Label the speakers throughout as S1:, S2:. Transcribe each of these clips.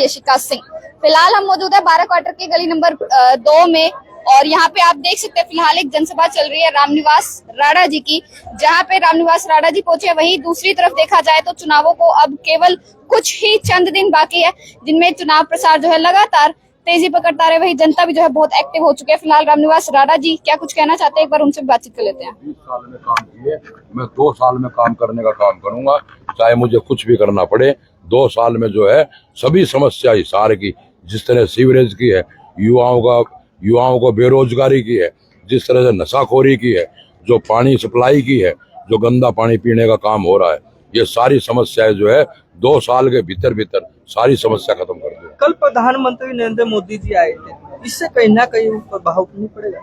S1: शिका सिंह। फिलहाल हम मौजूद है 12 क्वार्टर के गली नंबर 2 में और यहाँ पे आप देख सकते हैं फिलहाल एक जनसभा चल रही है रामनिवास राणा जी की, जहाँ पे रामनिवास राणा जी पहुंचे। वहीं दूसरी तरफ देखा जाए तो चुनावों को अब केवल कुछ ही चंद दिन बाकी है, जिनमें चुनाव प्रचार जो है लगातार तेजी पकड़ता रहे। वही जनता भी जो है बहुत एक्टिव हो चुकी है। फिलहाल रामनिवास राणा जी क्या कुछ कहना चाहते हैं, एक बार उनसे बातचीत कर लेते हैं।
S2: 20 साल में काम किए, मैं 2 साल में काम करने का काम करूंगा, चाहे मुझे कुछ भी करना पड़े। 2 साल में जो है सभी समस्या हिसार की, जिस तरह सीवरेज की है, युवाओं को बेरोजगारी की है, जिस तरह से नशाखोरी की है, जो पानी सप्लाई की है, जो गंदा पानी पीने का काम हो रहा है, ये सारी समस्याएं जो है 2 साल के भीतर सारी समस्या खत्म कर दी।
S3: कल प्रधानमंत्री नरेंद्र मोदी जी आए थे, इससे कहीं ना कहीं उन पर प्रभाव नहीं पड़ेगा?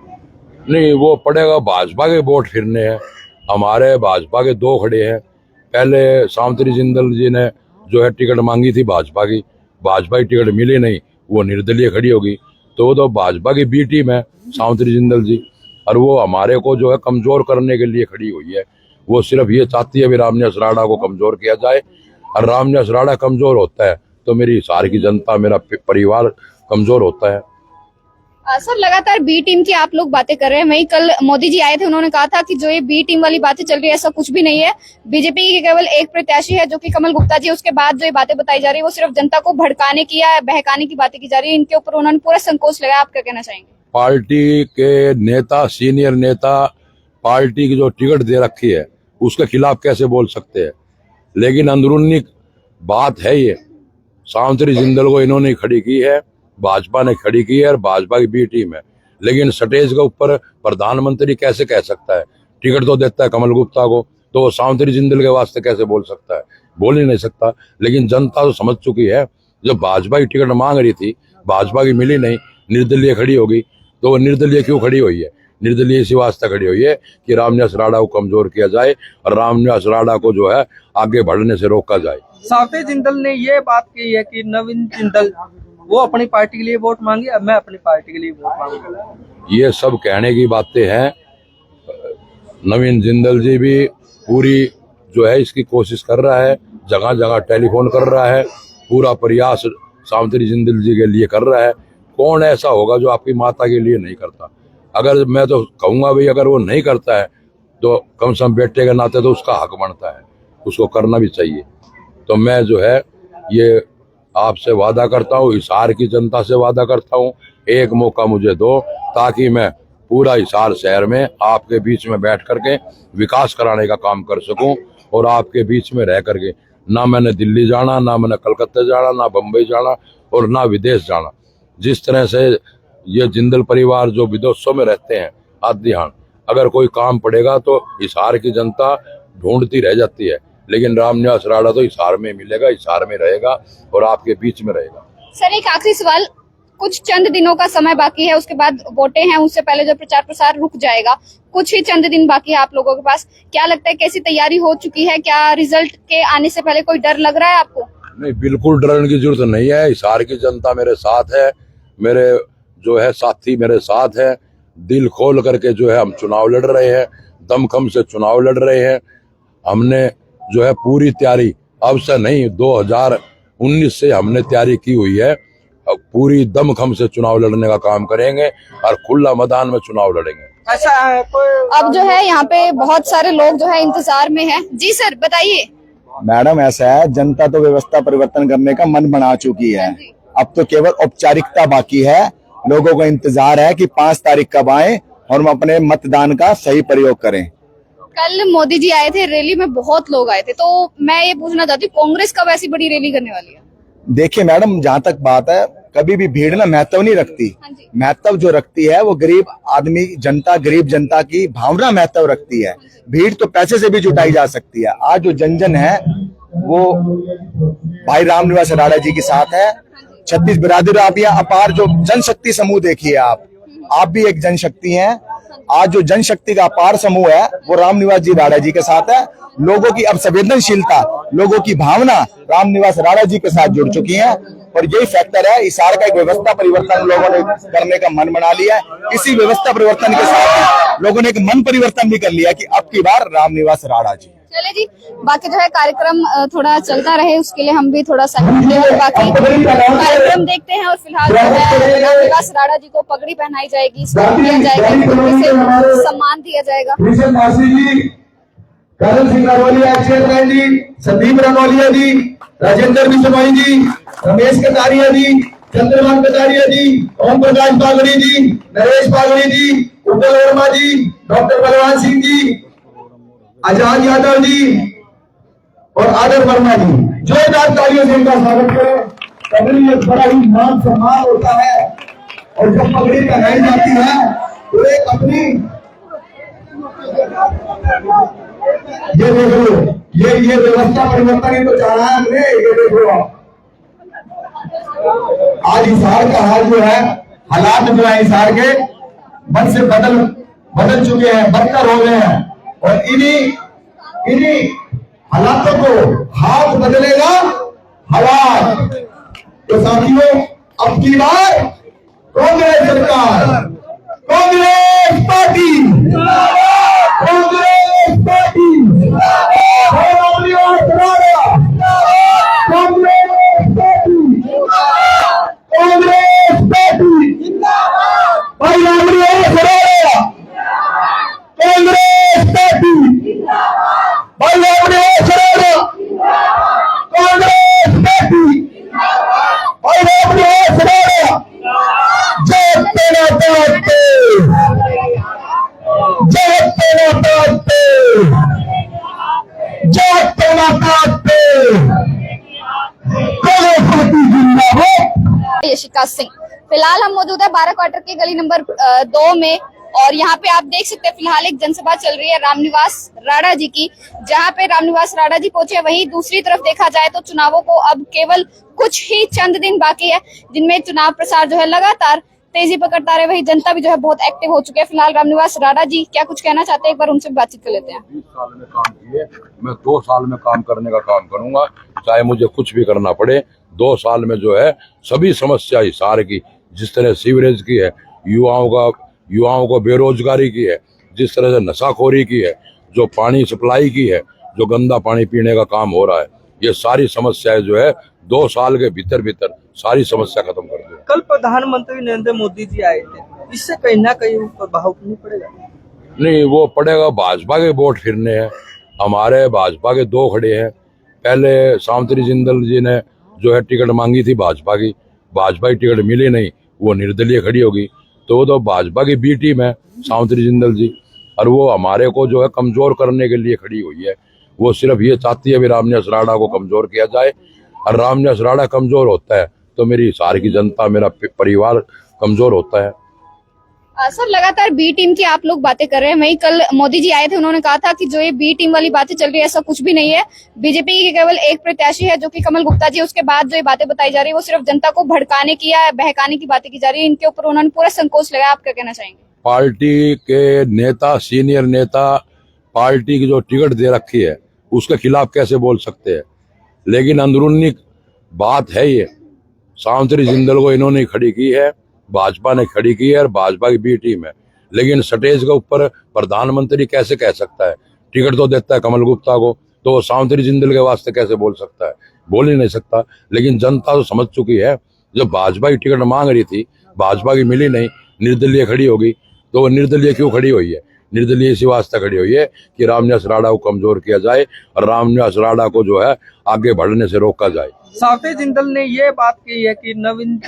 S2: नहीं, वो पड़ेगा। भाजपा के वोट फिरने हैं, हमारे भाजपा के 2 खड़े हैं। पहले सावित्री जिंदल जी ने जो है टिकट मांगी थी भाजपा की टिकट मिली नहीं, वो निर्दलीय खड़ी होगी। तो वो तो भाजपा की बी टीम है सावित्री जिंदल जी, और वो हमारे को जो है कमजोर करने के लिए खड़ी हुई है। वो सिर्फ ये चाहती है भी रामनिवास राणा को कमजोर किया जाए, और रामनिवास राणा कमजोर होता है तो मेरी हिसार की जनता, मेरा परिवार कमजोर होता है।
S1: सर, लगातार बी टीम की आप लोग बातें कर रहे हैं। वहीं कल मोदी जी आए थे, उन्होंने कहा था कि जो ये बी टीम वाली बातें चल रही है ऐसा कुछ भी नहीं है। बीजेपी की केवल एक प्रत्याशी है जो कि कमल गुप्ता जी। उसके बाद जो ये बातें बताई जा रही है वो सिर्फ जनता को भड़काने की या बहकाने की बातें की जा रही है। इनके ऊपर उन्होंने पूरा संकोच लगाया। आप क्या कहना चाहेंगे?
S2: पार्टी के नेता, सीनियर नेता, पार्टी की जो टिकट दे रखी है उसके खिलाफ कैसे बोल सकते हैं? लेकिन अंदरूनी बात है, ये सावित्री जिंदल को इन्होंने खड़ी की है, भाजपा ने खड़ी की है, और भाजपा की बी टीम है। लेकिन स्टेज के ऊपर प्रधानमंत्री कैसे कह सकता है? टिकट तो देता है कमल गुप्ता को, तो वो सावित्री जिंदल के वास्ते कैसे बोल सकता है? बोल ही नहीं सकता। लेकिन जनता तो समझ चुकी है, जब भाजपा की टिकट मांग रही थी, भाजपा की मिली नहीं, निर्दलीय खड़ी होगी। तो वो निर्दलीय क्यों खड़ी हुई है? निर्दलीय इसी वास्ते खड़ी हुई है कि रामनिवास राणा को कमजोर किया जाए और रामनिवास राणा को जो है आगे बढ़ने से रोका जाए।
S3: सावित्री जिंदल ने ये बात कही है कि नवीन जिंदल वो अपनी पार्टी के लिए वोट मांगे, अब मैं अपनी पार्टी के लिए वोट मांगूंगा।
S2: ये सब कहने की बातें हैं। नवीन जिंदल जी भी पूरी जो है इसकी कोशिश कर रहा है, जगह जगह टेलीफोन कर रहा है, पूरा प्रयास सावित्री जिंदल जी के लिए कर रहा है। कौन ऐसा होगा जो आपकी माता के लिए नहीं करता? अगर मैं तो कहूंगा भाई, अगर वो नहीं करता है तो कम से कम बेटे के नाते तो उसका हक बनता है, उसको करना भी चाहिए। तो मैं जो है ये आपसे वादा करता हूँ, हिसार की जनता से वादा करता हूँ, एक मौका मुझे दो ताकि मैं पूरा हिसार शहर में आपके बीच में बैठ करके विकास कराने का काम कर सकूं, और आपके बीच में रह करके ना मैंने दिल्ली जाना, ना मैंने कलकत्ता जाना, ना बम्बई जाना और ना विदेश जाना। जिस तरह से ये जिंदल परिवार जो विदेशों में रहते हैं आदिहान, अगर कोई काम पड़ेगा तो हिसार की जनता ढूंढती रह जाती है। लेकिन रामनिवास राणा तो हिसार में मिलेगा, हिसार में रहेगा और आपके बीच में रहेगा।
S1: सर, एक आखिरी सवाल, कुछ चंद दिनों का समय बाकी है, उसके बाद वोटें हैं, उससे पहले जो प्रचार प्रसार रुक जाएगा। कुछ ही चंद दिन बाकी है आप लोगों के पास, क्या लगता है कैसी तैयारी हो चुकी है? क्या रिजल्ट के आने से पहले कोई डर लग रहा है आपको?
S2: नहीं, बिल्कुल डरने की जरूरत नहीं है। हिसार की जनता मेरे साथ है, मेरे जो है साथी मेरे साथ है। दिल खोल करके जो है हम चुनाव लड़ रहे हैं, दमखम से चुनाव लड़ रहे हैं। हमने जो है पूरी तैयारी अब से नहीं, 2019 से हमने तैयारी की हुई है। अब पूरी दमखम से चुनाव लड़ने का काम करेंगे और खुला मैदान में चुनाव लड़ेंगे।
S3: अच्छा,
S1: अब जो है यहाँ पे बहुत सारे लोग जो है इंतजार में हैं। जी सर, बताइए।
S4: मैडम, ऐसा है, जनता तो व्यवस्था परिवर्तन करने का मन बना चुकी है। अब तो केवल औपचारिकता बाकी है। लोगों को इंतजार है कि 5 तारीख कब आए और हम अपने मतदान का सही प्रयोग करें।
S1: कल मोदी जी आए थे, रैली में बहुत लोग आए थे, तो मैं ये पूछना चाहती हूँ कांग्रेस कब ऐसी बड़ी रैली करने वाली है?
S4: देखिए मैडम, जहाँ तक बात है, कभी भी भीड़ ना महत्व नहीं रखती। महत्व जो रखती है वो गरीब आदमी, जनता, गरीब जनता की भावना महत्व रखती है। भीड़ तो पैसे से भी जुटाई जा सकती है। आज जो जन है वो भाई रामनिवास राणा जी के साथ है। 36 बिरादरी, आप यहाँ अपार जो जनशक्ति समूह देखिए, आप भी एक जनशक्ति हैं। आज जो जनशक्ति का अपार समूह है वो रामनिवास जी राणा जी के साथ है। लोगों की अब संवेदनशीलता, लोगों की भावना रामनिवास राणा जी के साथ जुड़ चुकी है, और यही फैक्टर है। हिसार का एक व्यवस्था परिवर्तन लोगों ने करने का मन बना लिया है। इसी व्यवस्था परिवर्तन के साथ लोगों ने एक मन परिवर्तन भी कर लिया कि अब की बार रामनिवास राणा जी।
S1: चले जी, बाकी जो है कार्यक्रम थोड़ा चलता रहे, उसके लिए हम भी थोड़ा सा बाकी कार्यक्रम हम देखते हैं और फिलहाल जो है रामनिवास राणा जी को पगड़ी पहनाई जाएगी, सलाम किया जाएगा, सम्मान दिया जाएगा।
S4: करण सिंह नरवलिया चेयरमैन जी, संदीप रनौलिया जी, राजेंद्र बिश्नोई जी, रमेश कटारिया जी, चंद्रमान कटारिया जी, ओम प्रकाश पागड़ी जी, नरेश पागड़ी जी, उत्पल वर्मा जी, डॉक्टर बलवान सिंह जी, आजाद यादव जी और आदर वर्मा जी। जोरदार तालियों से इनका स्वागत करें। पगड़ी एक बड़ा ही मान सम्मान होता है और जब पगड़ी पहनाई जाती है तो एक अपनी ये देखो, ये व्यवस्था परिवर्तन ही तो चाह है हमने। ये देखो आज हिसार का हाल जो है, हालात जो है हिसार के बद से बदल चुके हैं, बदतर हो गए हैं और इन्हीं हालातों को हाथ बदलेगा हालात। तो साथियों, अब की बार कांग्रेस सरकार, Congress party, Congress party, Ramniwas Rana, Congress party, Congress party, भाई रामनिवास राणा, कांग्रेस पार्टी, भाई रामनिवास राणा, कांग्रेस पार्टी, भाई रामनिवास राणा। जय तेरा पार्टी, जय तेरा पार्टी, जय तेरा पार्टी, कांग्रेस पार्टी जिंदाबाद।
S1: यशिका सिंह। फिलहाल हम मौजूद है 12 क्वार्टर के गली नंबर 2 में और यहाँ पे आप देख सकते हैं फिलहाल एक जनसभा चल रही है रामनिवास राणा जी की, जहाँ पे रामनिवास राणा जी पहुंचे। वहीं दूसरी तरफ देखा जाए तो चुनावों को अब केवल कुछ ही चंद दिन बाकी है, जिनमें चुनाव प्रचार जो है लगातार तेजी पकड़ता रहे। वहीं जनता भी जो है बहुत एक्टिव हो चुकी है। फिलहाल रामनिवास राणा जी क्या कुछ कहना चाहते हैं, एक बार उनसे बातचीत कर लेते हैं।
S2: 20 साल में काम किए, मैं 2 साल में काम करने का काम करूंगा, चाहे मुझे कुछ भी करना पड़े। 2 साल में जो है सभी समस्या हिसार की, जिस तरह सीवरेज की है, युवाओं को बेरोजगारी की है, जिस तरह से नशाखोरी की है, जो पानी सप्लाई की है, जो गंदा पानी पीने का काम हो रहा है, ये सारी समस्याएं जो है 2 साल के भीतर सारी समस्या खत्म कर दे।
S3: कल प्रधानमंत्री नरेंद्र मोदी जी आए थे, इससे कहीं ना कहीं प्रभाव नहीं पड़ेगा?
S2: नहीं, वो पड़ेगा। भाजपा के वोट फिरने हैं, हमारे भाजपा के 2 खड़े हैं। पहले सावित्री जिंदल जी ने जो है टिकट मांगी थी भाजपा की टिकट मिली नहीं, वो निर्दलीय खड़ी होगी। तो वो तो भाजपा की बी टीम है सावित्री जिंदल जी, और वो हमारे को जो है कमजोर करने के लिए खड़ी हुई है। वो सिर्फ ये चाहती है भी रामनिवास राणा को कमजोर किया जाए, और रामनिवास राणा कमजोर होता है तो मेरी हिसार की जनता, मेरा परिवार कमजोर होता है।
S1: सर, लगातार बी टीम की आप लोग बातें कर रहे हैं। वहीं कल मोदी जी आए थे, उन्होंने कहा था कि जो ये बी टीम वाली बातें चल रही है ऐसा कुछ भी नहीं है। बीजेपी की केवल एक प्रत्याशी है जो कि कमल गुप्ता जी। उसके बाद जो ये बातें बताई जा रही है वो सिर्फ जनता को भड़काने की या बहकाने की बातें की जा रही है। इनके ऊपर उन्होंने पूरा संकोच लगाया। आप क्या कहना चाहेंगे?
S2: पार्टी के नेता, सीनियर नेता, पार्टी की जो टिकट दे रखी है उसके खिलाफ कैसे बोल सकते हैं? लेकिन अंदरूनी बात है, ये सावित्री जिंदल को इन्होंने खड़ी की है, भाजपा ने खड़ी की है और भाजपा की बी टीम है। लेकिन स्टेज के ऊपर प्रधानमंत्री कैसे कह सकता है? टिकट तो देता है कमल गुप्ता को, तो वो सावित्री जिंदल के वास्ते कैसे बोल सकता है? बोल ही नहीं सकता। लेकिन जनता तो समझ चुकी है, जब भाजपा की टिकट मांग रही थी, भाजपा की मिली नहीं, निर्दलीय खड़ी होगी। तो वो निर्दलीय क्यों खड़ी हुई है? निर्दलीय इसी वास्ते खड़ी हुई है कि रामनिवास राणा को कमजोर किया जाए और रामनिवास राणा को जो है आगे बढ़ने से रोका जाए।
S3: सावित्री जिंदल ने ये बात कही है कि नवीन